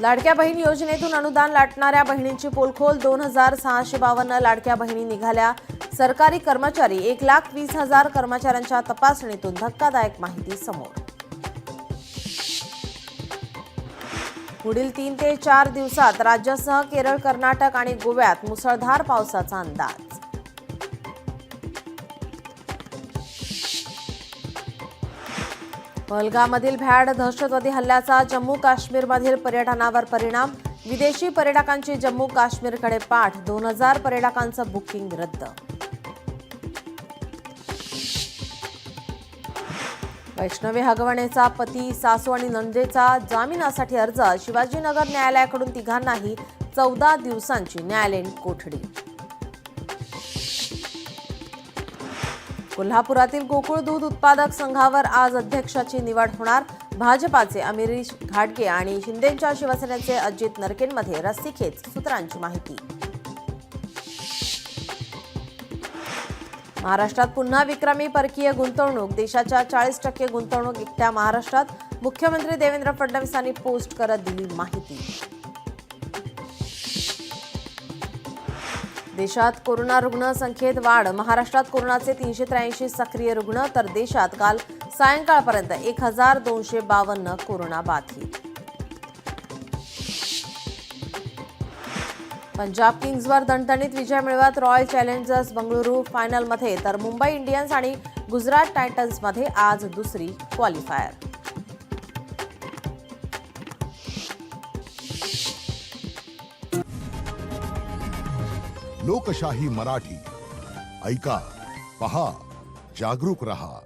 लाडक्या बहीण योजनेतून अनुदान लाटणाऱ्या बहिणींची पोलखोल 2652 लाडक्या बहिणी निघाल्या. सरकारी कर्मचारी 1,20,000 कर्मचाऱ्यांच्या तपासणीतून धक्कादायक माहिती समोर. पुढील 3 ते 4 दिवसात राज्यासह केरळ, कर्नाटक आणि गोव्यात मुसळधार पावसाचा अंदाज. पहलगाममधील भ्याड दहशतवादी हल्ल्याचा जम्मू काश्मीरमधील पर्यटनावर परिणाम. विदेशी पर्यटकांची जम्मू काश्मीरकडे पाठ. 2000 पर्यटकांचं बुकिंग रद्द. वैष्णवी हगवणेचा पती, सासू आणि नंदेचा जामिनासाठी अर्ज. शिवाजीनगर न्यायालयाकडून तिघांनाही 14 दिवसांची न्यायालयीन कोठडी. कोल्हापुरातील गोकुळ दूध उत्पादक संघावर आज अध्यक्षाची निवड होणार. भाजपाचे अमिरीश घाटगे आणि शिंदेंच्या शिवसेनेचे अजित नरकेंमध्ये रस्सीखेच, सूत्रांची माहिती. महाराष्ट्रात पुन्हा विक्रमी परकीय गुंतवणूक. देशाच्या 40% गुंतवणूक एकट्या महाराष्ट्रात. मुख्यमंत्री देवेंद्र फडणवीसांनी पोस्ट करत दिली माहिती. देशात कोरोना रुग्ण संख्येत वाढ. महाराष्ट्रात कोरोनाचे 383 सक्रिय रुग्ण, तर देशात काल सायंकाळपर्यंत 1252 कोरोना बाधित. पंजाब किंग्जवर दणदणीत विजय मिळवत रॉयल चॅलेंजर्स बंगळुरू फायनलमध्ये, तर मुंबई इंडियन्स आणि गुजरात टायटन्समध्ये आज दुसरी क्वालिफायर. लोकशाही मराठी ऐका, पहा, जागरूक रहा.